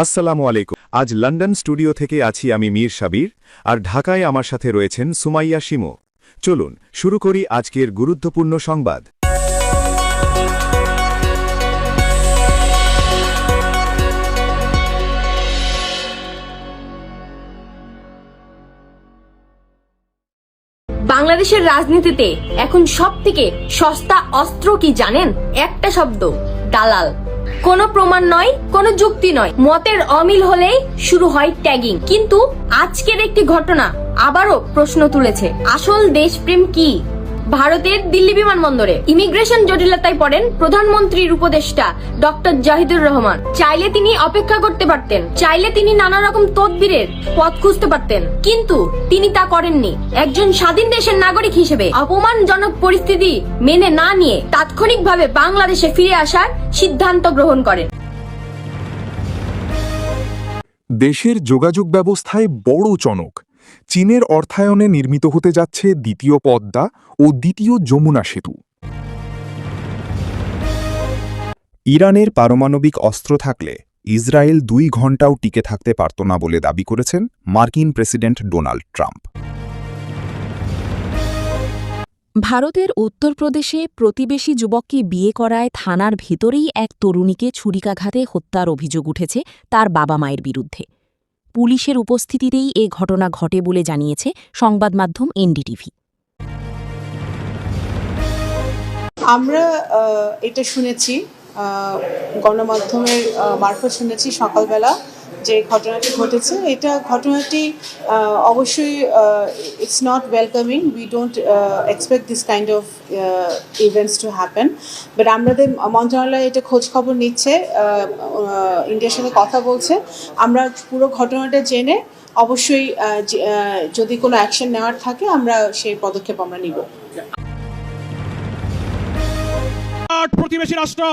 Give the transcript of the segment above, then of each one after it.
আসসালামু আলাইকুম। আজ লন্ডন স্টুডিও থেকে আছি আমি মীর সাবির, আর ঢাকায় আমার সাথে রয়েছেন সুমাইয়া শিমু। চলুন শুরু করি আজকের গুরুত্বপূর্ণ সংবাদ। বাংলাদেশের রাজনীতিতে এখন সবথেকে সস্তা অস্ত্র কি জানেন? একটা শব্দ, দালাল। কোনো প্রমাণ নয়, কোনো যুক্তি নয়, মতের অমিল হলেই শুরু হয় ট্যাগিং। কিন্তু আজকের একটি ঘটনা আবারও প্রশ্ন তুলেছে, আসল দেশপ্রেম কি? ভারতের দিল্লি বিমানবন্দরে ইমিগ্রেশন জটিলতায় পড়েন প্রধানমন্ত্রীর উপদেষ্টা ডক্টর জাহিদুর রহমান। চাইলে তিনি অপেক্ষা করতে পারতেন, চাইলে তিনি নানা রকম তদবিরের পথ খুঁজতে পারতেন, কিন্তু তিনি তা করেননি। একজন স্বাধীন দেশের নাগরিক হিসেবে অপমানজনক পরিস্থিতি মেনে না নিয়ে তাৎক্ষণিকভাবে বাংলাদেশে ফিরে আসার সিদ্ধান্ত গ্রহণ করেন। দেশের যোগাযোগ ব্যবস্থায় বড় চমক। চীনের অর্থায়নে নির্মিত হতে যাচ্ছে দ্বিতীয় পদ্মা ও দ্বিতীয় যমুনা সেতু। ইরানের পারমাণবিক অস্ত্র থাকলে ইসরায়েল 2 ঘণ্টাও টিকে থাকতে পারত না বলে দাবি করেছেন মার্কিন প্রেসিডেন্ট ডোনাল্ড ট্রাম্প। ভারতের উত্তরপ্রদেশে প্রতিবেশী যুবককে বিয়ে করায় থানার ভেতরেই এক তরুণীকে ছুরিকাঘাতে হত্যার অভিযোগ উঠেছে তার বাবা মায়ের বিরুদ্ধে। পুলিশের উপস্থিতিতেই এ ঘটনা ঘটে বলে জানিয়েছে সংবাদ মাধ্যম এনডিটিভি। আমরা এটা শুনেছি, গণমাধ্যমের মারফত শুনেছি সকালবেলা যে ঘটনাটি ঘটেছে। এটা ঘটনাটি অবশ্যই it's not welcoming. We don't expect this kind of events to happen, but আমাদের মন্ত্রণালয় এটা খোঁজ খবর নিচ্ছে, ইন্ডিয়ার সাথে কথা বলছে। আমরা পুরো ঘটনাটা জেনে অবশ্যই যদি কোনো অ্যাকশন নেওয়ার থাকে আমরা সেই পদক্ষেপ আমরা নিব। প্রতিবেশী রাষ্ট্র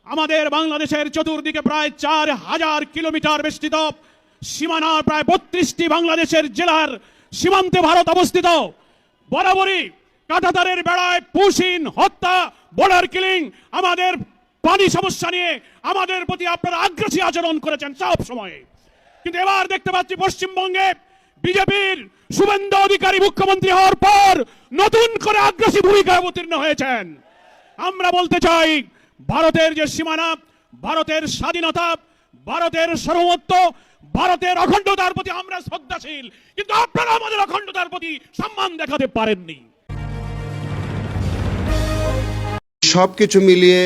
আমাদের বাংলাদেশের চতুর্দিকে প্রায় 4000 কিলোমিটার বেষ্টিত সীমানার প্রায় 32টি বাংলাদেশের জেলার সীমান্তে ভারত অবস্থিত। বরাবরই কাঁটাতারের বেড়ায় পুশিন, হত্যা, বর্ডার কিলিং, আমাদের পানি সমস্যা নিয়ে আমাদের প্রতি আপনারা আগ্রাসী আচরণ করেছেন সব সময়ে। কিন্তু এবার দেখতে পাচ্ছি পশ্চিমবঙ্গে বিজেপির শুভেন্দু অধিকারী মুখ্যমন্ত্রী হওয়ার পর নতুন করে আগ্রাসী ভূমিকায় অবতীর্ণ হয়েছেন। আমরা বলতে চাই, ভারতের যে সীমানা, ভারতের স্বাধীনতা, ভারতের সার্বভৌমত্ব, ভারতের অখণ্ডতার প্রতি আমরা শ্রদ্ধাশীল, কিন্তু আপনারা আমাদের অখণ্ডতার প্রতি সম্মান দেখাতে পারেননি। সবকিছু মিলিয়ে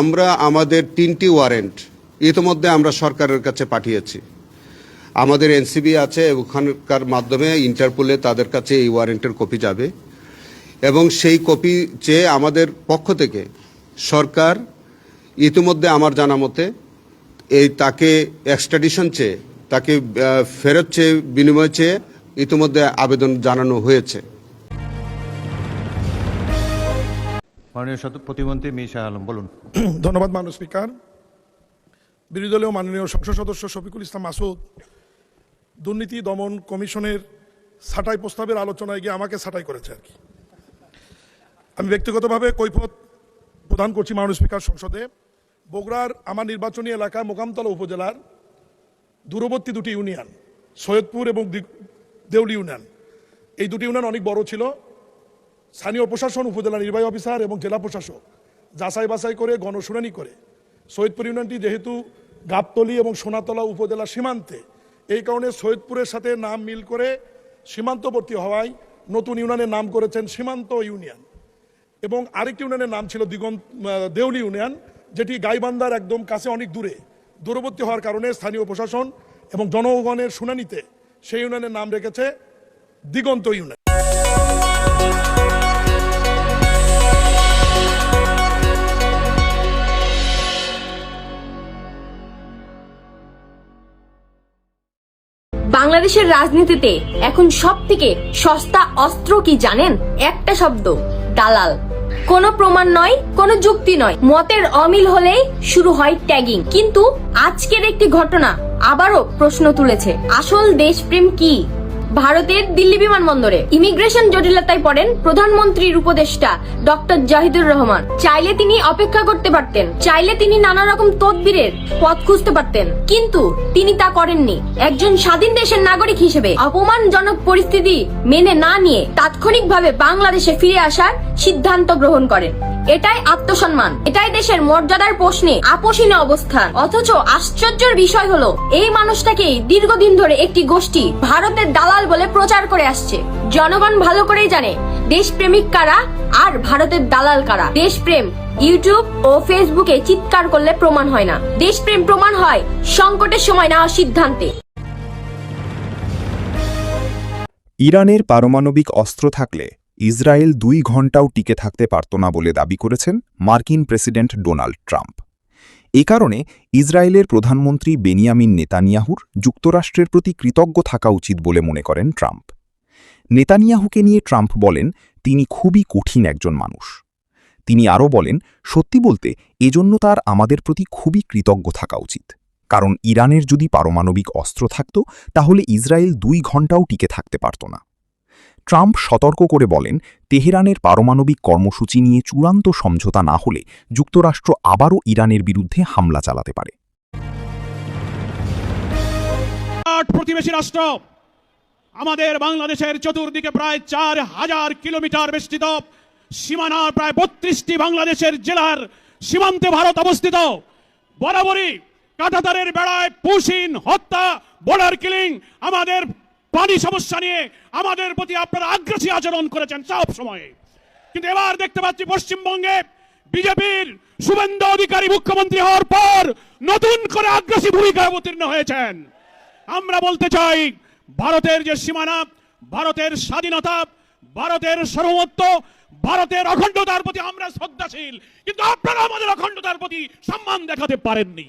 আমরা আমাদের 3টি ওয়ারেন্ট ইতিমধ্যে আমরা সরকারের কাছে পাঠিয়েছি। আমাদের এনসিবি আছে, ওখানকার মাধ্যমে ইন্টারপোলে তাদের কাছে এই ওয়ারেন্টের কপি যাবে, এবং সেই কপি চেয়ে আমাদের পক্ষ থেকে সরকার ইতিমধ্যে আমার জানা মতে তাকে এক্সট্রাডিশন চেয়ে, তাকে ফেরত চেয়ে, বিনিময় চেয়ে ইতিমধ্যে আবেদন জানানো হয়েছে। মাননীয় প্রতিমন্ত্রী মীর শাহ আলম, বলুন। ধন্যবাদ মাননীয় স্পিকার। বিরোধী দলীয় মাননীয় সংসদ সদস্য শফিকুল ইসলাম মাসুদ দুর্নীতি দমন কমিশনের ছাঁটাই প্রস্তাবের আলোচনায় গিয়ে আমাকে ছাঁটাই করেছে আর কি। আমি ব্যক্তিগতভাবে কৈফত প্রদান করছি মাননীয় স্পিকার সংসদে। বগুড়ার আমার নির্বাচনী এলাকা মোকামতলা উপজেলার দূরবর্তী 2টি ইউনিয়ন, সৈয়দপুর এবং দেউলি ইউনিয়ন, এই 2টি ইউনিয়ন অনেক বড় ছিল। স্থানীয় প্রশাসন, উপজেলা নির্বাহী অফিসার এবং জেলা প্রশাসক যাচাই বাছাই করে গণশুনানি করে সৈয়দপুর ইউনিয়নটি যেহেতু গাবতলী এবং সোনাতলা উপজেলা সীমান্তে, এই কারণে সৈয়দপুরের সাথে নাম মিল করে সীমান্তবর্তী হওয়ায় নতুন ইউনিয়নের নাম করেছেন সীমান্ত ইউনিয়ন, এবং আরেকটি ইউনিয়নের নাম ছিল দেউলি ইউনিয়ন, যেটি গাইবান্ধার একদম কাছে অনেক দূরবর্তী হওয়ার কারণে স্থানীয় প্রশাসন এবং জনগণের শুনানিতে সেই ইউনিয়নের নাম রেখেছে দিগন্ত ইউনিয়ন। বাংলাদেশের রাজনীতিতে এখন সবথেকে সস্তা অস্ত্র কি জানেন? একটা শব্দ, দালাল। কোনো প্রমাণ নয়, কোনো যুক্তি নয়, মতের অমিল হলেই শুরু হয় ট্যাগিং। কিন্তু আজকের একটি ঘটনা আবারও প্রশ্ন তুলেছে, আসল দেশপ্রেম কি? ভারতের দিল্লি বিমানবন্দরে ইমিগ্রেশন জটিলতায় পড়েন প্রধানমন্ত্রীর উপদেষ্টা ডক্টর জাহিদুর রহমান। চাইলে তিনি অপেক্ষা করতে পারতেন, চাইলে তিনি নানা রকম তদবিরের পথ খুঁজতে পারতেন, কিন্তু তিনি তা করেননি। একজন স্বাধীন দেশের নাগরিক হিসেবে অপমানজনক পরিস্থিতি মেনে না নিয়ে তাৎক্ষণিকভাবে বাংলাদেশে ফিরে আসার সিদ্ধান্ত গ্রহণ করেন। এটাই আত্মসম্মান, এটাই দেশের মর্যাদার প্রশ্নে আপোষহীন অবস্থান। অথচ আশ্চর্যের বিষয় হলো এই মানুষটাকেই দীর্ঘদিন ধরে একটি গোষ্ঠী ভারতের দালাল বলে প্রচার করে আসছে। জনগণ ভালো করেই জানে দেশপ্রেমিক কারা আর ভারতের দালাল কারা। দেশপ্রেম ইউটিউব ও ফেসবুকে চিৎকার করলে প্রমাণ হয় না, দেশপ্রেম প্রমাণ হয় সংকটের সময় নেওয়া সিদ্ধান্তে। ইরানের পারমাণবিক অস্ত্র থাকলে ইসরায়েল 2 ঘণ্টাও টিকে থাকতে পারত না বলে দাবি করেছেন মার্কিন প্রেসিডেন্ট ডোনাল্ড ট্রাম্প। এ কারণে ইসরায়েলের প্রধানমন্ত্রী বেনিয়ামিন নেতানিয়াহুর যুক্তরাষ্ট্রের প্রতি কৃতজ্ঞ থাকা উচিত বলে মনে করেন ট্রাম্প। নেতানিয়াহুকে নিয়ে ট্রাম্প বলেন তিনি খুবই কঠিন একজন মানুষ। তিনি আরও বলেন, সত্যি বলতে এজন্য তার আমাদের প্রতি খুবই কৃতজ্ঞ থাকা উচিত, কারণ ইরানের যদি পারমাণবিক অস্ত্র থাকত তাহলে ইসরায়েল 2 ঘণ্টাও টিকে থাকতে পারত না। ট্রাম্প সতর্ক করে বলেন, তেহরানের পারমাণবিক কর্মসূচি নিয়ে চূড়ান্ত সমঝোতা না হলে যুক্তরাষ্ট্র আবারও ইরানের বিরুদ্ধে হামলা চালাতে পারে। প্রতিবেশী রাষ্ট্র আমাদের বাংলাদেশের চতুর্দিকে প্রায় 4000 কিলোমিটার বেষ্টিত, সীমানার প্রায় 32টি বাংলাদেশের জেলার সীমান্তে ভারত অবস্থিত। বরাবরই কাঁটাতারের বেড়ায় পুশিন হত্যা, বর্ডার কিলিং, আমাদের পানি সমস্যা নিয়ে আমাদের প্রতি আপনারা আগ্রাসী আচরণ করেছেন সব সময়ে। কিন্তু এবার দেখতে পাচ্ছি পশ্চিমবঙ্গে বিজেপির শুভেন্দু অধিকারী মুখ্যমন্ত্রী হওয়ার পর নতুন করে আগ্রাসী ভূমিকায় অবতীর্ণ হয়েছেন। আমরা বলতে চাই, ভারতের যে সীমানা, ভারতের স্বাধীনতা, ভারতের সার্বভৌমত্ব, ভারতের অখণ্ডতার প্রতি আমরা শ্রদ্ধাশীল, কিন্তু আপনারা আমাদের অখণ্ডতার প্রতি সম্মান দেখাতে পারেননি।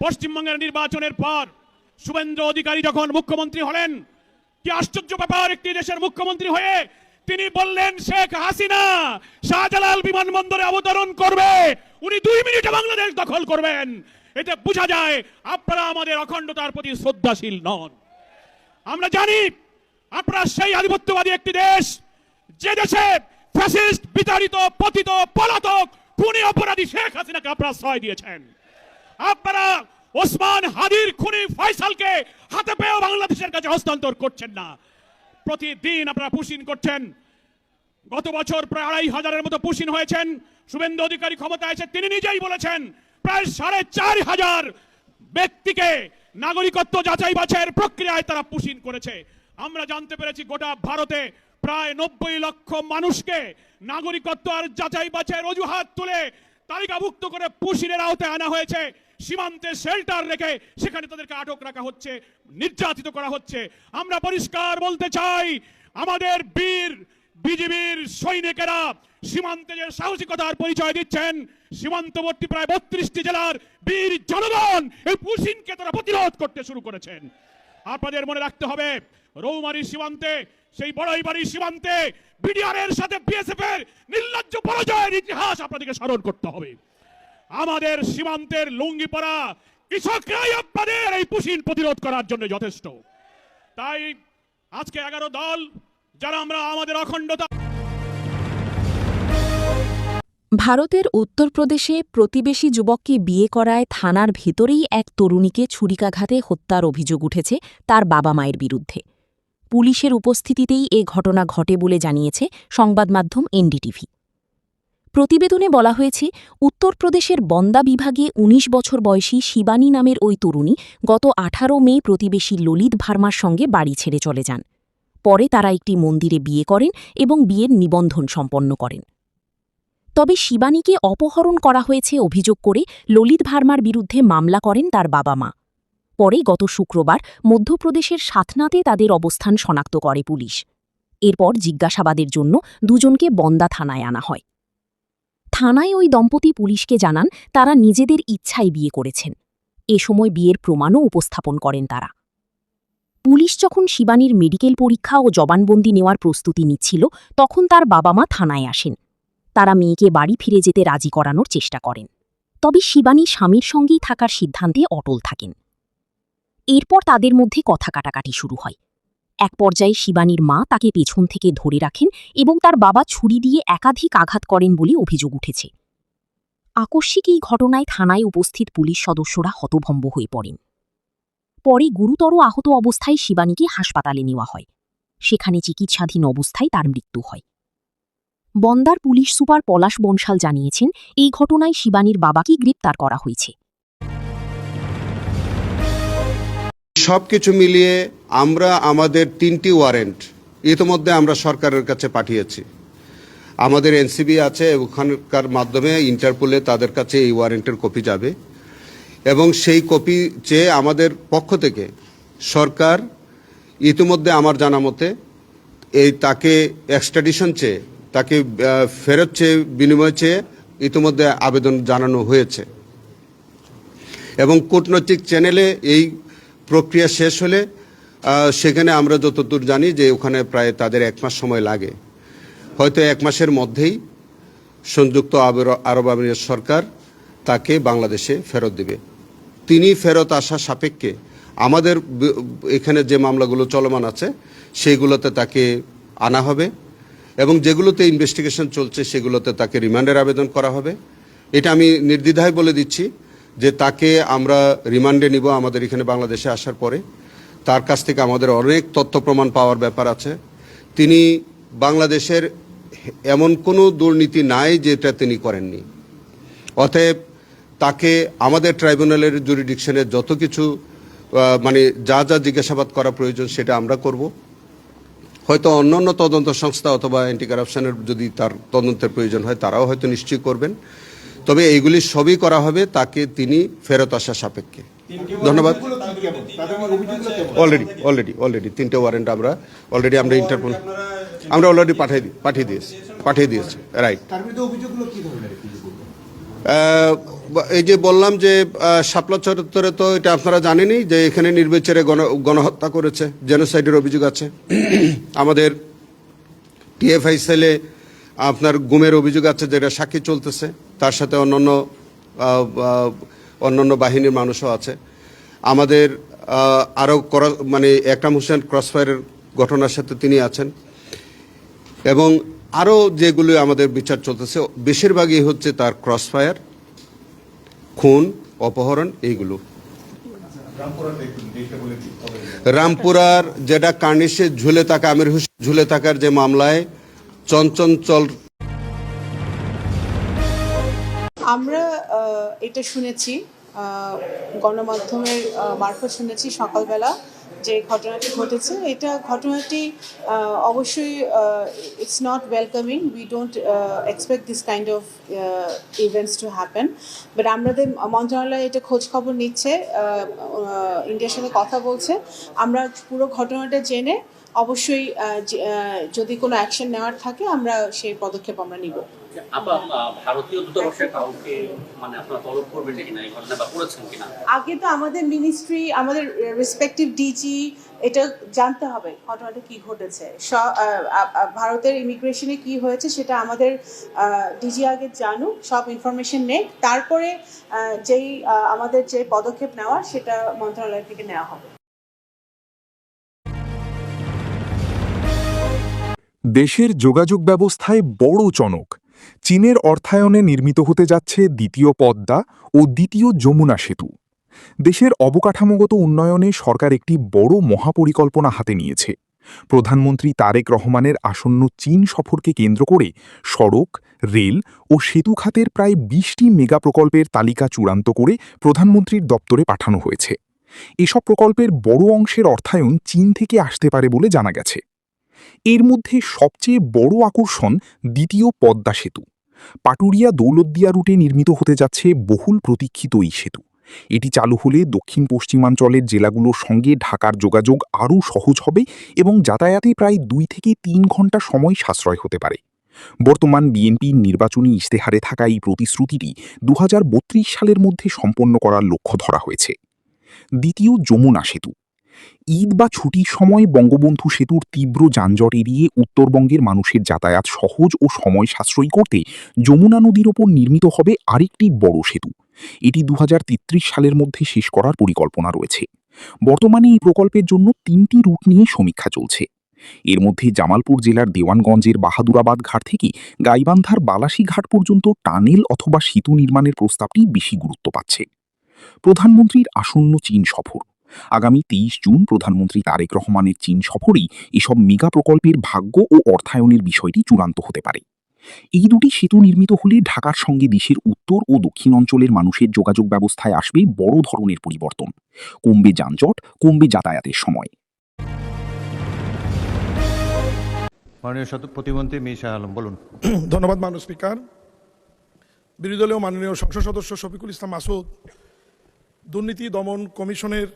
পশ্চিমবঙ্গের নির্বাচনের পর শুভেন্দু অধিকারী যখন মুখ্যমন্ত্রী হলেন, কি আশ্চর্য ব্যাপার, একটি দেশের মুখ্যমন্ত্রী হয়ে তিনি বললেন শেখ হাসিনা শাহজালাল বিমানবন্দরে অবতরণ করবে, উনি 2 মিনিটে বাংলাদেশ দখল করবেন। এতে বোঝা যায় আপনারা আমাদের অখণ্ডতার প্রতি শ্রদ্ধাশীল নন। আমরা জানি আপনারা সেই আধিপত্যবাদী একটি দেশ, যে দেশে ফ্যাসিস্ট, বিতাড়িত, পতিত, পলাতক, খুনি অপরাধী শেখ হাসিনাকে আপনারা আশ্রয় দিয়েছেন। আপনারা ওসমান হাদির খুনি ফয়সালকে হাতে পেয়েও বাংলাদেশের কাছে হস্তান্তর করছেন না। প্রতিদিন আপনারা পুশিন করছেন। গত বছর প্রায় 2500-এর মতো পুশিন হয়েছেন। শুভেন্দু অধিকারী ক্ষমতায় এসে তিনি নিজেই বলেছেন প্রায় 4500 ব্যক্তিকে নাগরিকত্ব যাচাই বাছাইয়ের প্রক্রিয়ায় তারা পুশিন করেছে। আমরা জানতে পেরেছি গোটা ভারতে প্রায় 90 লক্ষ মানুষকে নাগরিকত্ব আর যাচাই বাছাইয়ের অজুহাত তুলে তালিকাভুক্ত করে পুশিনের আওতায় আনা হয়েছে। সীমান্তে শেল্টার রেখে সেখানে তাদেরকে আটক রাখা হচ্ছে, নির্যাতিত করা হচ্ছে। আমরা পরিষ্কার বলতে চাই, আমাদের বীর বিজিবির সৈনিকেরা সীমান্তে যে সাহসিকতার পরিচয় দিচ্ছেন, সীমান্তবর্তী প্রায় 32টি জেলার বীর জনগণ এই পুশিনকে তারা প্রতিরোধ করতে শুরু করেছেন। আপনাদের মনে রাখতে হবে, রৌমারী সীমান্তে, সেই বড়াইবাড়ি সীমান্তে বিডিআর এর সাথে বিএসএফ এর নির্লজ্জ পরাজয়ের ইতিহাস আপনাদেরকে স্মরণ করতে হবে। আমাদের সীমান্তের লুঙ্গি পরা কৃষকরাই আপনাদের এই পুশিন প্রতিরোধ করার জন্য যথেষ্ট। তাই আজকে 11 দল যারা আমরা আমাদের অখণ্ডতা। ভারতের উত্তরপ্রদেশে প্রতিবেশী যুবককে বিয়ে করায় থানার ভেতরেই এক তরুণীকে ছুরিকাঘাতে হত্যার অভিযোগ উঠেছে তার বাবা মায়ের বিরুদ্ধে। পুলিশের উপস্থিতিতেই এ ঘটনা ঘটে বলে জানিয়েছে সংবাদমাধ্যম এনডিটিভি। প্রতিবেদনে বলা হয়েছে, উত্তরপ্রদেশের বন্দা বিভাগে 19 বছর বয়সী শিবানী নামের ওই তরুণী গত 18 মে প্রতিবেশী ললিত ভার্মার সঙ্গে বাড়ি ছেড়ে চলে যান। পরে তারা একটি মন্দিরে বিয়ে করেন এবং বিয়ের নিবন্ধন সম্পন্ন করেন। তবে শিবানীকে অপহরণ করা হয়েছে অভিযোগ করে ললিত ভার্মার বিরুদ্ধে মামলা করেন তার বাবা মা। পরে গত শুক্রবার মধ্যপ্রদেশের সাতনাতে তাদের অবস্থান শনাক্ত করে পুলিশ। এরপর জিজ্ঞাসাবাদের জন্য দুজনকে বন্দা থানায় আনা হয়। থানায় ওই দম্পতি পুলিশকে জানান তারা নিজেদের ইচ্ছায় বিয়ে করেছেন। এ সময় বিয়ের প্রমাণও উপস্থাপন করেন তারা। পুলিশ যখন শিবানীর মেডিকেল পরীক্ষা ও জবানবন্দি নেওয়ার প্রস্তুতি নিচ্ছিল, তখন তার বাবা মা থানায় আসেন। তারা মেয়েকে বাড়ি ফিরে যেতে রাজি করানোর চেষ্টা করেন। তবে শিবানী স্বামীর সঙ্গেই থাকার সিদ্ধান্তে অটল থাকেন। এরপর তাদের মধ্যে কথা কাটাকাটি শুরু হয়। এক পর্যায়ে শিবানীর মা তাকে পেছন থেকে ধরে রাখেন এবং তার বাবা ছুরি দিয়ে একাধিক আঘাত করেন বলে অভিযোগ উঠেছে। আকস্মিক এই ঘটনায় থানায় উপস্থিত পুলিশ সদস্যরা হতভম্ব হয়ে পড়েন। পরে গুরুতর আহত অবস্থায় শিবানীকে হাসপাতালে নেওয়া হয়। সেখানে চিকিৎসাধীন অবস্থায় তার মৃত্যু হয়। বন্দার পুলিশ সুপার পলাশ বনশাল জানিয়েছেন, এই ঘটনায় শিবানীর বাবাকে গ্রেপ্তার করা হয়েছে। সবকিছু মিলিয়ে আমরা আমাদের 3টি ওয়ারেন্ট ইতিমধ্যে আমরা সরকারের কাছে পাঠিয়েছি। আমাদের এনসিবি আছে, ওখানকার মাধ্যমে ইন্টারপোলে তাদের কাছে এই ওয়ারেন্টের কপি যাবে এবং সেই কপি চেয়ে আমাদের পক্ষ থেকে সরকার ইতিমধ্যে আমার জানা মতে তাকে এক্সট্রাডিশন চেয়ে, তাকে ফেরত চেয়ে, বিনিময় চেয়ে ইতিমধ্যে আবেদন জানানো হয়েছে এবং কূটনৈতিক চ্যানেলে এই প্রক্রিয়া শেষ হলে সেখানে আমরা যতদূর জানি যে ওখানে প্রায় তাদের 1 মাস সময় লাগে। হয়তো 1 মাসের মধ্যেই সংযুক্ত আরব আমিরাত সরকার তাকে বাংলাদেশে ফেরত দেবে। তিনি ফেরত আসা সাপেক্ষে আমাদের এখানে যে মামলাগুলো চলমান আছে সেইগুলোতে তাকে আনা হবে এবং যেগুলোতে ইনভেস্টিগেশন চলছে সেগুলোতে তাকে রিমান্ডের আবেদন করা হবে। এটা আমি নির্দ্বিধায় বলে দিচ্ছি যে তাকে আমরা রিমান্ডে নিব আমাদের এখানে বাংলাদেশে আসার পরে। তার কাছ থেকে আমাদের অনেক তথ্য প্রমাণ পাওয়ার ব্যাপার আছে। তিনি বাংলাদেশের এমন কোনো দুর্নীতি নাই যেটা তিনি করেননি। অতএব তাকে আমাদের ট্রাইব্যুনালের জুরিডিকশনে যত কিছু মানে যা যা জিজ্ঞাসাবাদ করা প্রয়োজন সেটা আমরা করব। হয়তো অন্যান্য তদন্ত সংস্থা অথবা অ্যান্টি কারাপশনের যদি তার তদন্তের প্রয়োজন হয় তারাও হয়তো নিশ্চয়ই করবেন। তবে এইগুলি সবই করা হবে তাকে তিনি ফেরত আসা সাপেক্ষে। ধন্যবাদ। অলরেডি 3টে ওয়ারেন্ট আমরা ইন্টারপোল আমরা অলরেডি পাঠিয়ে দিয়েছি রাইট। এই যে বললাম যে শাপলা চত্বরে তো এটা আপনারা জানেনই যে এখানে নির্বিচারে গণহত্যা করেছে, জেনোসাইডের অভিযোগ আছে। আমাদের টিএফআই সেলে আপনার গুমের অভিযোগ আছে যেটা সাক্ষী চলতেছে, তার সাথে অন্যান্য বাহিনীর মানুষও আছে। আমাদের আরও মানে একরাম হোসেন ক্রসফায়ারের ঘটনার সাথে তিনি আছেন এবং আরও যেগুলো আমাদের বিচার চলতেছে বেশিরভাগই হচ্ছে তার ক্রসফায়ার, খুন, অপহরণ এইগুলো। রামপুরার যেটা কার্নিশে ঝুলে থাকা আমির হোসেন ঝুলে থাকার যে মামলায় চঞ্চল আমরা এটা শুনেছি গণমাধ্যমের মারফত শুনেছি সকালবেলা যে ঘটনাটি ঘটেছে। এটা ঘটনাটি অবশ্যই it's not welcoming. We don't expect this kind of events to happen, but আমাদের মন্ত্রণালয় এটা খোঁজ খবর নিচ্ছে, ইন্ডিয়ার সাথে কথা বলছে। আমরা পুরো ঘটনাটা জেনে অবশ্যই যদি কোনো অ্যাকশন নেওয়ার থাকে আমরা সেই পদক্ষেপ আমরা নিব। ভারতীয় দূতাবাসের কাউকে মানে আপনারা তলব করবেন কিনা এই ঘটনা বা করেছেন কিনা? আগে তো আমাদের মিনিস্ট্রি, আমাদের রেসপেক্টিভ ডিজি এটা জানতে হবে ঘটনাটা কি ঘটেছে, ভারতের ইমিগ্রেশনে কি হয়েছে সেটা আমাদের ডিজি আগে জানুক, সব ইনফরমেশন নেই, তারপরে যেই আমাদের যে পদক্ষেপ নেওয়ার সেটা মন্ত্রণালয় থেকে নেওয়া হবে। দেশের যোগাযোগ ব্যবস্থায় বড় চমক। চীনের অর্থায়নে নির্মিত হতে যাচ্ছে দ্বিতীয় পদ্মা ও দ্বিতীয় যমুনা সেতু। দেশের অবকাঠামোগত উন্নয়নে সরকার একটি বড় মহাপরিকল্পনা হাতে নিয়েছে। প্রধানমন্ত্রী তারেক রহমানের আসন্ন চীন সফরকে কেন্দ্র করে সড়ক, রেল ও সেতু খাতের প্রায় 20টি মেগা প্রকল্পের তালিকা চূড়ান্ত করে প্রধানমন্ত্রীর দপ্তরে পাঠানো হয়েছে। এসব প্রকল্পের বড় অংশের অর্থায়ন চীন থেকে আসতে পারে বলে জানা গেছে। এর মধ্যে সবচেয়ে বড় আকর্ষণ দ্বিতীয় পদ্মা সেতু। পাটুরিয়া দৌলতদিয়া রুটে নির্মিত হতে যাচ্ছে বহুল প্রতীক্ষিত এই সেতু। এটি চালু হলে দক্ষিণ পশ্চিমাঞ্চলের জেলাগুলোর সঙ্গে ঢাকার যোগাযোগ আরও সহজ হবে এবং যাতায়াতে প্রায় 2 থেকে 3 ঘণ্টা সময় সাশ্রয় হতে পারে। বর্তমান বিএনপির নির্বাচনী ইশতেহারে থাকা এই প্রতিশ্রুতিটি 2032 সালের মধ্যে সম্পন্ন করার লক্ষ্য ধরা হয়েছে। দ্বিতীয় যমুনা সেতু। ঈদ বা ছুটির সময় বঙ্গবন্ধু সেতুর তীব্র যানজট এড়িয়ে উত্তরবঙ্গের মানুষের যাতায়াত সহজ ও সময় সাশ্রয়ী করতে যমুনা নদীর ওপর নির্মিত হবে আরেকটি বড় সেতু। এটি 2033 সালের মধ্যে শেষ করার পরিকল্পনা রয়েছে। বর্তমানে এই প্রকল্পের জন্য 3টি রুট নিয়ে সমীক্ষা চলছে। এর মধ্যে জামালপুর জেলার দেওয়ানগঞ্জের বাহাদুরাবাদ ঘাট থেকে গাইবান্ধার বালাসী ঘাট পর্যন্ত টানেল অথবা সেতু নির্মাণের প্রস্তাবটি বেশি গুরুত্ব পাচ্ছে। প্রধানমন্ত্রীর আসন্ন চীন সফর। আগামী 23 জুন প্রধানমন্ত্রী তারেক রহমানের চীন সফরেই এসব মেগা প্রকল্পের ভাগ্য ও অর্থায়নের বিষয়টি চূড়ান্ত হতে পারে। এই দুটি সেতু নির্মিত হলে ঢাকার সঙ্গে দেশের উত্তর ও দক্ষিণ অঞ্চলের মানুষের যোগাযোগ ব্যবস্থায় আসবে বড় ধরনের পরিবর্তন। কমবে যানজট, কমবে যাতায়াতের সময়। মাননীয় প্রতিমন্ত্রী মীর শাহ আলম, বলুন। ধন্যবাদ মাননীয় স্পিকার। বিরোধী দলীয় মাননীয় সংসদ সদস্য শফিকুল ইসলাম মাসুদ দুর্নীতি দমন কমিশনের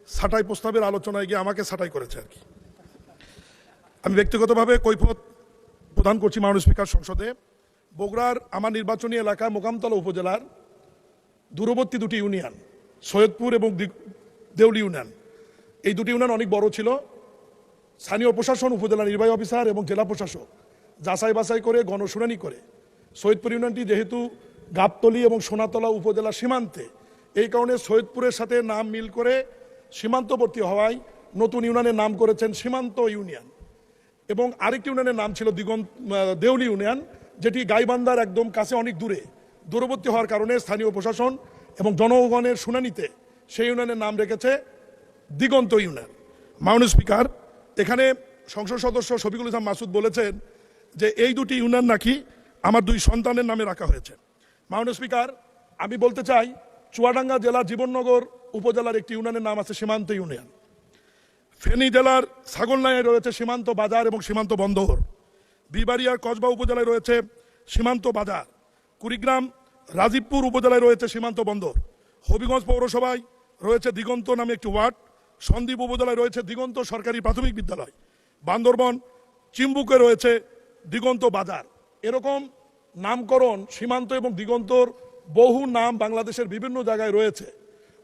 ছাঁটাই প্রস্তাবের আলোচনায় গিয়ে আমাকে ছাঁটাই করেছে আর কি। আমি ব্যক্তিগতভাবে কৈফিয়ত প্রদান করছি মাননীয় স্পিকার সংসদে। বগুড়ার আমার নির্বাচনী এলাকা মোকামতলা উপজেলার দূরবর্তী দুটি ইউনিয়ন সৈয়দপুর এবং দেউলি ইউনিয়ন, এই দুটি ইউনিয়ন অনেক বড় ছিল। স্থানীয় প্রশাসন, উপজেলা নির্বাহী অফিসার এবং জেলা প্রশাসক যাচাই বাছাই করে গণশুনানি করে সৈয়দপুর ইউনিয়নটি যেহেতু গাবতলী এবং সোনাতলা উপজেলা সীমান্তে, এই কারণে সৈয়দপুরের সাথে নাম মিল করে সীমান্তবর্তী হওয়ায় নতুন ইউনিয়নের নাম করেছেন সীমান্ত ইউনিয়ন। এবং আরেকটি ইউনিয়নের নাম ছিল দেউলি ইউনিয়ন, যেটি গাইবান্ধার একদম কাছে অনেক দূরবর্তী হওয়ার কারণে স্থানীয় প্রশাসন এবং জনগণের শুনানিতে সেই ইউনিয়নের নাম রেখেছে দিগন্ত ইউনিয়ন। মাননীয় স্পিকার, এখানে সংসদ সদস্য শফিকুল ইসলাম মাসুদ বলেছেন যে এই দুটি ইউনিয়ন নাকি আমার দুই সন্তানের নামে রাখা হয়েছে। মাননীয় স্পিকার, আমি বলতে চাই চুয়াডাঙ্গা জেলার জীবননগর উপজেলার একটি ইউনিয়নের নাম আছে সীমান্ত ইউনিয়ন। ফেনী জেলার ছাগলনাইয়ে রয়েছে সীমান্ত বাজার এবং সীমান্ত বন্দর। বিবাড়িয়ার কসবা উপজেলায় রয়েছে সীমান্ত বাজার। কুড়িগ্রাম রাজীবপুর উপজেলায় রয়েছে সীমান্ত বন্দর। হবিগঞ্জ পৌরসভায় রয়েছে দিগন্ত নামে একটি ওয়ার্ড। সন্দ্বীপ উপজেলায় রয়েছে দিগন্ত সরকারি প্রাথমিক বিদ্যালয়। বান্দরবন চিম্বুকে রয়েছে দিগন্ত বাজার। এরকম নামকরণ সীমান্ত এবং দিগন্তর বহু নাম বাংলাদেশের বিভিন্ন জায়গায় রয়েছে।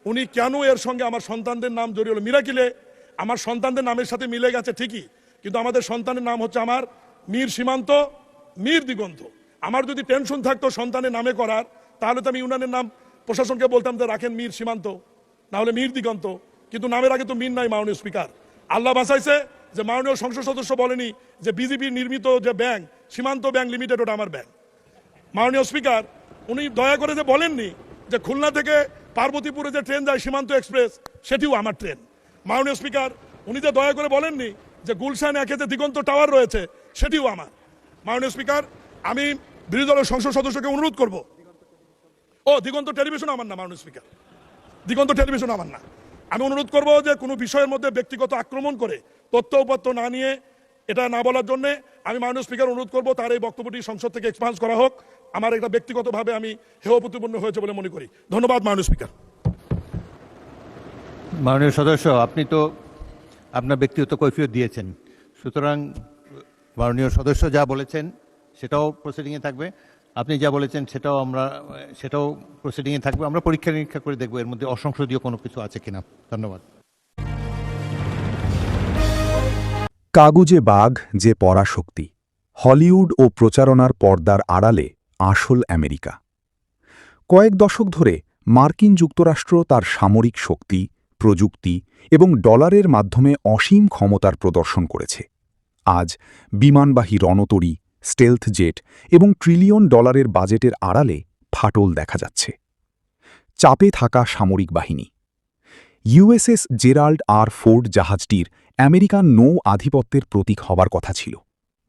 উনি কেন এর সঙ্গে আমার সন্তানদের নাম জড়িয়ে হলো? মিরাকিলে আমার সন্তানদের নামের সাথে মিলে গেছে ঠিকই, কিন্তু আমাদের সন্তানের নাম হচ্ছে আমার মীর সীমান্ত, মীর দিগন্ত। আমার যদি টেনশন থাকতো সন্তানের নামে করার, তাহলে তো আমি ইউনিয়নের নাম প্রশাসনকে বলতাম যে রাখেন মীর সীমান্ত, না হলে মীর দিগন্ত। কিন্তু নামের আগে তো মীর নাই। মাননীয় স্পিকার, আল্লাহ বাঁচাইছে যে মাননীয় সংসদ সদস্য বলেনি যে বিজেপির নির্মিত যে ব্যাংক সীমান্ত ব্যাংক লিমিটেড ওটা আমার ব্যাংক। মাননীয় স্পিকার, উনি দয়া করে যে বলেননি যে খুলনা থেকে পার্বতীপুরে যে ট্রেন যায় সীমান্ত এক্সপ্রেস, সেটিও আমার ট্রেন। মাননীয় স্পিকার, উনি যে দয়া করে বলেননি যে গুলশান একে যে দিগন্ত টাওয়ার রয়েছে, সেটিও আমার। মাননীয় স্পিকার, আমি বিরোধী দলের সংসদ সদস্যকে অনুরোধ করব, দিগন্ত টেলিভিশন আমার না। মাননীয় স্পিকার, দিগন্ত টেলিভিশন আমার না। আমি অনুরোধ করব যে কোনো বিষয়ের মধ্যে ব্যক্তিগত আক্রমণ করে তথ্য উপাত্ত না নিয়ে এটা না বলার জন্য আমি মাননীয় স্পিকার অনুরোধ করব তার এই বক্তব্যটি সংসদ থেকে এক্সপান্স করা হোক। আমার এটা ব্যক্তিগতভাবে আমি হেয় প্রতিপন্ন হয়েছে বলে মনে করি। ধন্যবাদ মাননীয় স্পিকার। মাননীয় সদস্য, আপনি তো আপনার ব্যক্তিগত কৈফিয়ত দিয়েছেন, সুতরাং মাননীয় সদস্য যা বলেছেন সেটাও প্রসিডিংয়ে থাকবে। আপনি যা বলেছেন সেটাও প্রসিডিংয়ে থাকবে। আমরা পরীক্ষা নিরীক্ষা করে দেখব এর মধ্যে অসংসদীয় কোনো কিছু আছে কিনা। ধন্যবাদ। কাগুজে বাঘ যে পরাশক্তি, হলিউড ও প্রচারণার পর্দার আড়ালে আসল আমেরিকা। কয়েক দশক ধরে মার্কিন যুক্তরাষ্ট্র তার সামরিক শক্তি, প্রযুক্তি এবং ডলারের মাধ্যমে অসীম ক্ষমতার প্রদর্শন করেছে। আজ বিমানবাহী রণতরী, স্টেলথ জেট এবং ট্রিলিয়ন ডলারের বাজেটের আড়ালে ফাটল দেখা যাচ্ছে। চাপে থাকা সামরিক বাহিনী। ইউএসএস জেরাল্ড আর ফোর্ড জাহাজটির আমেরিকান নৌ আধিপত্যের প্রতীক হবার কথা ছিল,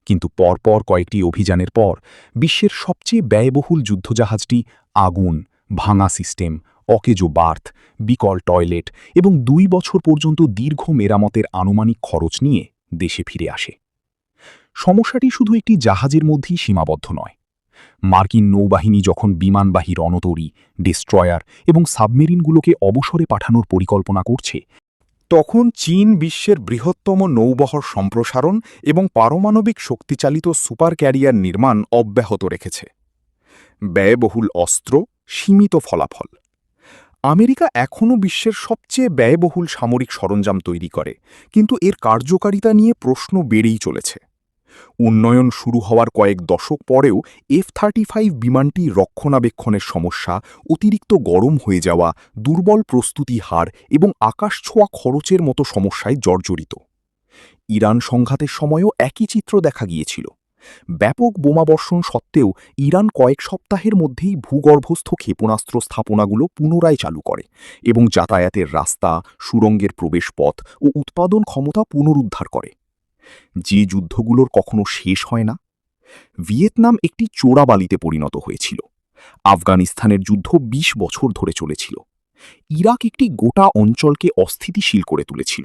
কিন্তু পরপর কয়েকটি অভিযানের পর বিশ্বের সবচেয়ে ব্যয়বহুল যুদ্ধজাহাজটি আগুন, ভাঙা সিস্টেম, অকেজো বার্থ, বিকল টয়লেট এবং 2 বছর পর্যন্ত দীর্ঘ মেরামতের আনুমানিক খরচ নিয়ে দেশে ফিরে আসে। সমস্যাটি শুধু একটি জাহাজের মধ্যেই সীমাবদ্ধ নয়। মার্কিন নৌবাহিনী যখন বিমানবাহী রণতরী, ডিস্ট্রয়ার এবং সাবমেরিনগুলোকে অবসরে পাঠানোর পরিকল্পনা করছে, তখন চীন বিশ্বের বৃহত্তম নৌবহর সম্প্রসারণ এবং পারমাণবিক শক্তিচালিত সুপার ক্যারিয়ার নির্মাণ অব্যাহত রেখেছে। ব্যয়বহুল অস্ত্র, সীমিত ফলাফল। আমেরিকা এখনও বিশ্বের সবচেয়ে ব্যয়বহুল সামরিক সরঞ্জাম তৈরি করে, কিন্তু এর কার্যকারিতা নিয়ে প্রশ্ন বেড়েই চলেছে। উন্নয়ন শুরু হওয়ার কয়েক দশক পরেও F-35 বিমানটি রক্ষণাবেক্ষণের সমস্যা, অতিরিক্ত গরম হয়ে যাওয়া, দুর্বল প্রস্তুতি হার এবং আকাশছোঁয়া খরচের মতো সমস্যায় জর্জরিত। ইরান সংঘাতের সময়ও একই চিত্র দেখা গিয়েছিল। ব্যাপক বোমাবর্ষণ সত্ত্বেও ইরান কয়েক সপ্তাহের মধ্যেই ভূগর্ভস্থ ক্ষেপণাস্ত্র স্থাপনাগুলো পুনরায় চালু করে এবং যাতায়াতের রাস্তা, সুড়ঙ্গের প্রবেশপথ ও উৎপাদন ক্ষমতা পুনরুদ্ধার করে। যে যুদ্ধগুলোর কখনো শেষ হয় না। ভিয়েতনাম একটি চোরাবালিতে পরিণত হয়েছিল। আফগানিস্তানের যুদ্ধ ২০ বছর ধরে চলেছিল। ইরাক একটি গোটা অঞ্চলকে অস্থিতিশীল করে তুলেছিল।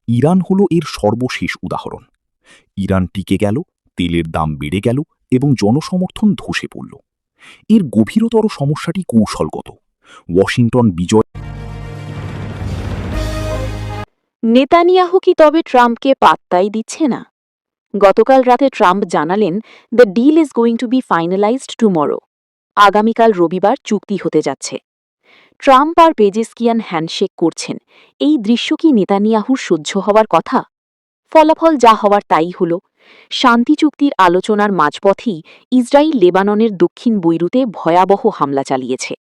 ইরান হল এর সর্বশেষ উদাহরণ। ইরান টিকে গেল, তেলের দাম বেড়ে গেল এবং জনসমর্থন ধসে পড়ল। এর গভীরতর সমস্যাটি কৌশলগত। ওয়াশিংটন বিজয় নেতানিয়াহু কি তবে ট্রাম্পকে পাত্তাই দিচ্ছে না? গতকাল রাতে ট্রাম্প জানালেন, the deal is going to be finalised tomorrow. আগামীকাল রবিবার চুক্তি হতে যাচ্ছে। ট্রাম্প আর পেজেস্কিয়ান হ্যান্ডশেক করছেন। এই দৃশ্য কি নেতানিয়াহুর সহ্য হওয়ার কথা? ফলাফল যা হওয়ার তাই হল। শান্তি চুক্তির আলোচনার মাঝপথেই ইসরায়েল লেবাননের দক্ষিণ বৈরুতে ভয়াবহ হামলা চালিয়েছে।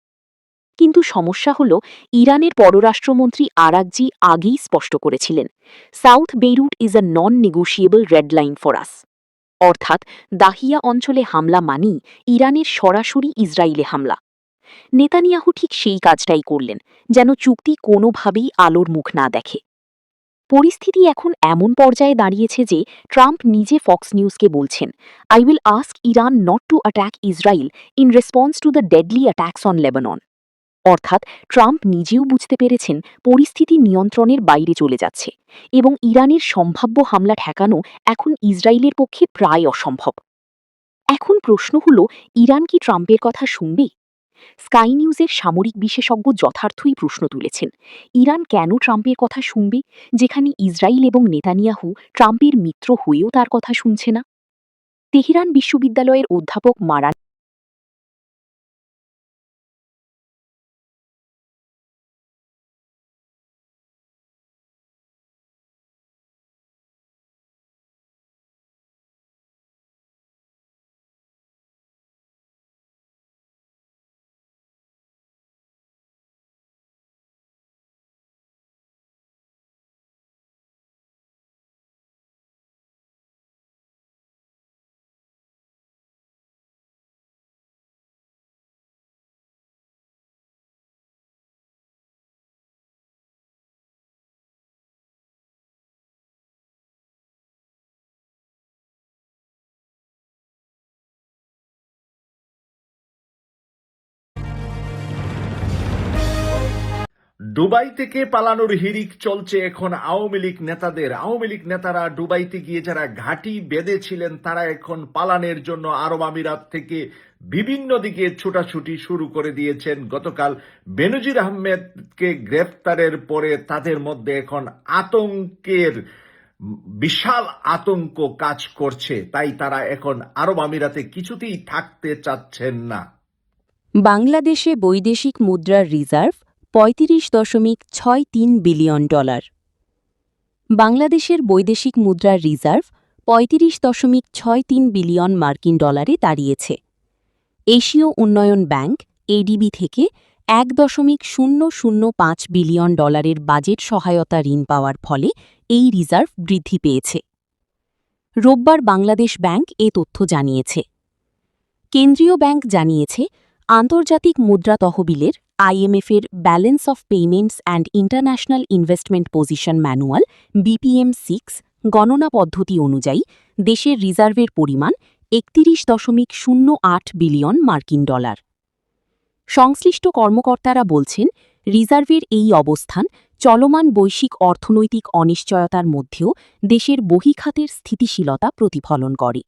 কিন্তু সমস্যা হল, ইরানের পররাষ্ট্রমন্ত্রী আরাকজি আগেই স্পষ্ট করেছিলেন, south Beirut is a non negotiable red line for us. অর্থাৎ দাহিয়া অঞ্চলে হামলা মানেই ইরানের সরাসরি ইসরায়েলে হামলা। নেতানিয়াহু ঠিক সেই কাজটাই করলেন, যেন চুক্তি কোনোভাবেই আলোর মুখ না দেখে। পরিস্থিতি এখন এমন পর্যায়ে দাঁড়িয়েছে যে ট্রাম্প নিজে ফক্স নিউজকে বলছেন, I will ask Iran not to attack Israel in response to the deadly attacks on Lebanon. অর্থাৎ ট্রাম্প নিজেও বুঝতে পেরেছেন পরিস্থিতি নিয়ন্ত্রণের বাইরে চলে যাচ্ছে এবং ইরানের সম্ভাব্য হামলা ঠেকানো এখন ইসরায়েলের পক্ষে প্রায় অসম্ভব। এখন প্রশ্ন হল, ইরান কি ট্রাম্পের কথা শুনবে? স্কাই নিউজের সামরিক বিশেষজ্ঞ যথার্থই প্রশ্ন তুলেছেন, ইরান কেন ট্রাম্পের কথা শুনবে, যেখানে ইসরায়েল এবং নেতানিয়াহু ট্রাম্পের মিত্র হয়েও তার কথা শুনছে না? তেহরান বিশ্ববিদ্যালয়ের অধ্যাপক মারান দুবাই থেকে পালানোর হিড়িক চলছে এখন আওয়ামী লীগ নেতাদের। আওয়ামী লীগ নেতারা দুবাইতে গিয়ে যারা ঘাঁটি বেঁধেছিলেন, তারা এখন পালানের জন্য আরব আমিরাত থেকে বিভিন্ন দিকে ছোটাছুটি শুরু করে দিয়েছেন। গতকাল বেনজির আহমেদকে গ্রেফতারের পরে তাদের মধ্যে এখন আতঙ্কের বিশাল আতঙ্ক কাজ করছে। তাই তারা এখন আরব আমিরাতে কিছুতেই থাকতে চাচ্ছেন না। বাংলাদেশে বৈদেশিক মুদ্রার রিজার্ভ ৩৫.৬৩ বিলিয়ন ডলার। বাংলাদেশের বৈদেশিক মুদ্রার রিজার্ভ ৩৫.৬৩ বিলিয়ন মার্কিন ডলারে দাঁড়িয়েছে। এশীয় উন্নয়ন ব্যাংক এডিবি থেকে ১.০০৫ বিলিয়ন ডলারের বাজেট সহায়তা ঋণ পাওয়ার ফলে এই রিজার্ভ বৃদ্ধি পেয়েছে। রোববার বাংলাদেশ ব্যাংক এ তথ্য জানিয়েছে। কেন্দ্রীয় ব্যাংক জানিয়েছে, আন্তর্জাতিক মুদ্রা তহবিলের IMF-এর balance of payments and international investment position manual BPM-6 গণনা পদ্ধতি অনুযায়ী দেশের রিজার্ভের পরিমাণ ৩১.০৮ বিলিয়ন মার্কিন ডলার। সংশ্লিষ্ট কর্মকর্তারা বলছেন, রিজার্ভের এই অবস্থান চলমান বৈশ্বিক অর্থনৈতিক অনিশ্চয়তার মধ্যেও দেশের বহিখাতের স্থিতিশীলতা প্রতিফলন করে।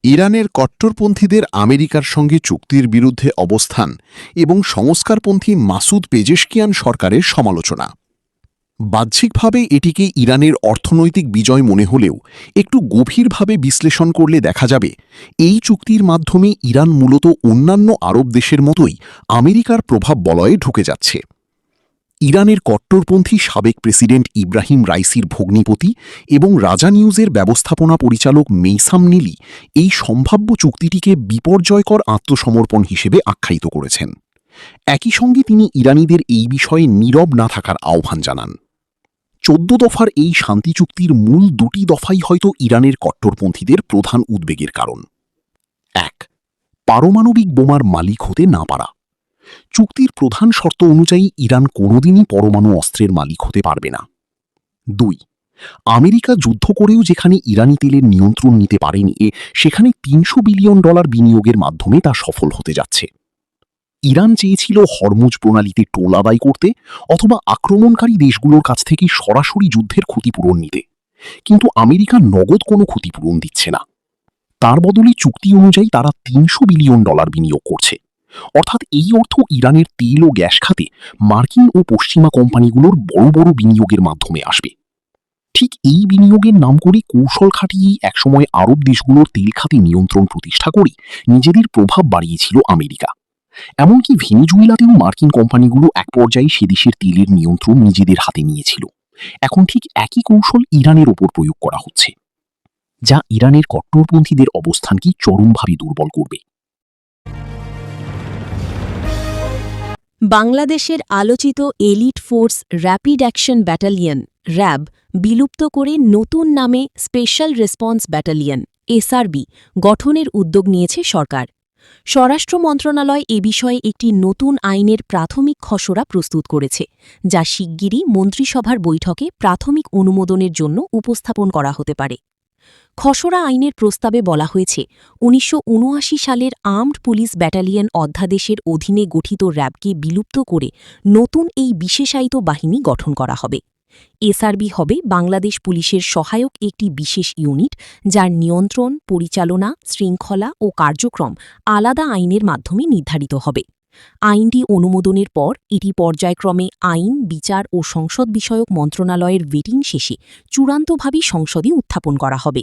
ইরানের কট্টরপন্থীদের আমেরিকার সঙ্গে চুক্তির বিরুদ্ধে অবস্থান এবং সংস্কারপন্থী মাসুদ পেজেশকিয়ান সরকারের সমালোচনা। বাহ্যিকভাবে এটিকে ইরানের অর্থনৈতিক বিজয় মনে হলেও একটু গভীরভাবে বিশ্লেষণ করলে দেখা যাবে, এই চুক্তির মাধ্যমে ইরান মূলত অন্যান্য আরব দেশের মতোই আমেরিকার প্রভাব বলয়ে ঢুকে যাচ্ছে। ইরানের কট্টরপন্থী সাবেক প্রেসিডেন্ট ইব্রাহিম রাইসির ভগ্নিপতি এবং রাজা নিউজের ব্যবস্থাপনা পরিচালক মেইসাম নিলি এই সম্ভাব্য চুক্তিটিকে বিপর্যয়কর আত্মসমর্পণ হিসেবে আখ্যায়িত করেছেন। একই সঙ্গে তিনি ইরানিদের এই বিষয়ে নীরব না থাকার আহ্বান জানান। 14 দফার এই শান্তি চুক্তির মূল 2টি দফাই হয়তো ইরানের কট্টরপন্থীদের প্রধান উদ্বেগের কারণ। 1. পারমাণবিক বোমার মালিক হতে না পারা। চুক্তির প্রধান শর্ত অনুযায়ী ইরান কোনোদিনই পরমাণু অস্ত্রের মালিক হতে পারবে না। 2. আমেরিকা যুদ্ধ করেও যেখানে ইরানি তেলের নিয়ন্ত্রণ নিতে পারেনি, সেখানে $300 বিলিয়ন বিনিয়োগের মাধ্যমে তা সফল হতে যাচ্ছে। ইরান চেয়েছিল হরমুজ প্রণালীতে টোল আদায় করতে অথবা আক্রমণকারী দেশগুলোর কাছ থেকে সরাসরি যুদ্ধের ক্ষতিপূরণ নিতে, কিন্তু আমেরিকা নগদ কোনো ক্ষতিপূরণ দিচ্ছে না। তার বদলে চুক্তি অনুযায়ী তারা $300 বিলিয়ন বিনিয়োগ করছে। অর্থাৎ এই অর্থ ইরানের তেল ও গ্যাস খাতে মার্কিন ও পশ্চিমা কোম্পানিগুলোর বড় বড় বিনিয়োগের মাধ্যমে আসবে। ঠিক এই বিনিয়োগের নাম করে কৌশল খাটিয়েই একসময় আরব দেশগুলোর তেল খাতে নিয়ন্ত্রণ প্রতিষ্ঠা করে নিজেদের প্রভাব বাড়িয়েছিল আমেরিকা। এমনকি ভেনেজুয়েলাতেও মার্কিন কোম্পানিগুলো এক পর্যায়ে সে দেশের তেলের নিয়ন্ত্রণ নিজেদের হাতে নিয়েছিল। এখন ঠিক একই কৌশল ইরানের ওপর প্রয়োগ করা হচ্ছে, যা ইরানের কট্টরপন্থীদের অবস্থানকে চরমভাবে দুর্বল করবে। বাংলাদেশের আলোচিত elite force rapid action battalion RAB বিলুপ্ত করে নতুন নামে স্পেশাল রেসপন্স ব্যাটালিয়ন এসআরবি গঠনের উদ্যোগ নিয়েছে সরকার। স্বরাষ্ট্র মন্ত্রণালয় এ বিষয়ে একটি নতুন আইনের প্রাথমিক খসড়া প্রস্তুত করেছে, যা শিগগিরই মন্ত্রিসভার বৈঠকে প্রাথমিক অনুমোদনের জন্য উপস্থাপন করা হতে পারে। খসড়া আইনের প্রস্তাবে বলা হয়েছে ১৯৭৯ সালের আর্মড পুলিশ ব্যাটালিয়ন অধ্যাদেশের অধীনে গঠিত র্যাবকে বিলুপ্ত করে নতুন এই বিশেষায়িত বাহিনী গঠন করা হবে। এসআরবি হবে বাংলাদেশ পুলিশের সহায়ক একটি বিশেষ ইউনিট, যার নিয়ন্ত্রণ, পরিচালনা, শৃঙ্খলা ও কার্যক্রম আলাদা আইনের মাধ্যমে নির্ধারিত হবে। আইনটি অনুমোদনের পর এটি পর্যায়ক্রমে আইন, বিচার ও সংসদ বিষয়ক মন্ত্রণালয়ের ভেটিং শেষে চূড়ান্তভাবে সংসদে উত্থাপন করা হবে।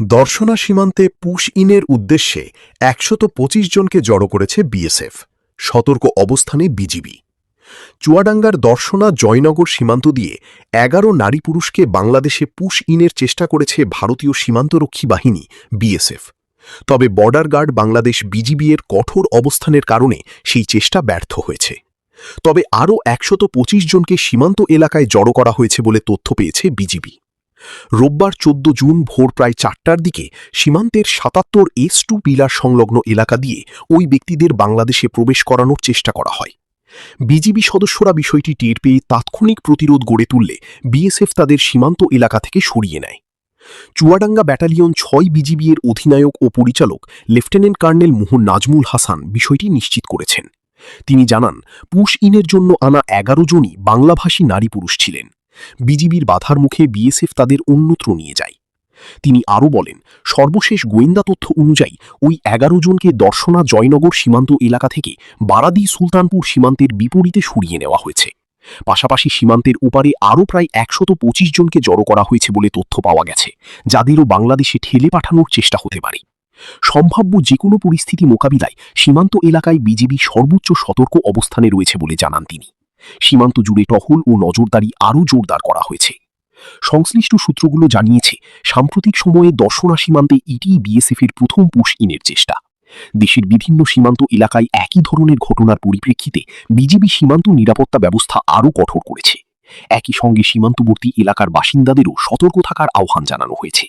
দর্শনা সীমান্তে পুশ ইনের উদ্দেশ্যে ১২৫ জনকে জড়ো করেছে বিএসএফ, সতর্ক অবস্থানে বিজিবি। চুয়াডাঙ্গার দর্শনা জয়নগর সীমান্ত দিয়ে ১১ নারী পুরুষকে বাংলাদেশে পুশ ইনের চেষ্টা করেছে ভারতীয় সীমান্তরক্ষী বাহিনী বিএসএফ। তবে বর্ডার গার্ড বাংলাদেশ বিজিবি এর কঠোর অবস্থানের কারণে সেই চেষ্টা ব্যর্থ হয়েছে। তবে আরও ১২৫ জনকে সীমান্ত এলাকায় জড়ো করা হয়েছে বলে তথ্য পেয়েছে বিজিবি। রোববার ১৪ জুন ভোর প্রায় ৪টার দিকে সীমান্তের ৭৭S2 পিলার সংলগ্ন এলাকা দিয়ে ওই ব্যক্তিদের বাংলাদেশে প্রবেশ করানোর চেষ্টা করা হয়। বিজিবি সদস্যরা বিষয়টি টের পেয়ে তাৎক্ষণিক প্রতিরোধ গড়ে তুললে বিএসএফ তাদের সীমান্ত এলাকা থেকে সরিয়ে নেয়। চুয়াডাঙ্গা ব্যাটালিয়ন ৬ বিজিবি এর অধিনায়ক ও পরিচালক লেফটেন্যান্ট কর্নেল মোহন নাজমুল হাসান বিষয়টি নিশ্চিত করেছেন। তিনি জানান, পুশ ইনের জন্য আনা ১১ জনই বাংলাভাষী নারী পুরুষ ছিলেন। বিজিবির বাধার মুখে বিএসএফ তাদের অন্যত্র নিয়ে যায়। তিনি আরও বলেন, সর্বশেষ গোয়েন্দা তথ্য অনুযায়ী ওই ১১ জনকে দর্শনা জয়নগর সীমান্ত এলাকা থেকে বারাদি সুলতানপুর সীমান্তের বিপরীতে সরিয়ে নেওয়া হয়েছে। পাশাপাশি সীমান্তের ওপারে আরও প্রায় ১২৫ জনকে জড়ো করা হয়েছে বলে তথ্য পাওয়া গেছে, যাদেরও বাংলাদেশে ঠেলে পাঠানোর চেষ্টা হতে পারে। সম্ভাব্য যে কোনো পরিস্থিতি মোকাবিলায় সীমান্ত এলাকায় বিজিবি সর্বোচ্চ সতর্ক অবস্থানে রয়েছে বলে জানান তিনি। সীমান্ত জুড়ে টহল ও নজরদারি আরও জোরদার করা হয়েছে। সংশ্লিষ্ট সূত্রগুলো জানিয়েছে, সাম্প্রতিক সময়ে দর্শনা সীমান্তে এটিই বিএসএফের প্রথম পুশ ইনের চেষ্টা। দেশের বিভিন্ন সীমান্ত এলাকায় একই ধরনের ঘটনার পরিপ্রেক্ষিতে বিজিবি সীমান্ত নিরাপত্তা ব্যবস্থা আরও কঠোর করেছে। একই সঙ্গে সীমান্তবর্তী এলাকার বাসিন্দাদেরও সতর্ক থাকার আহ্বান জানানো হয়েছে।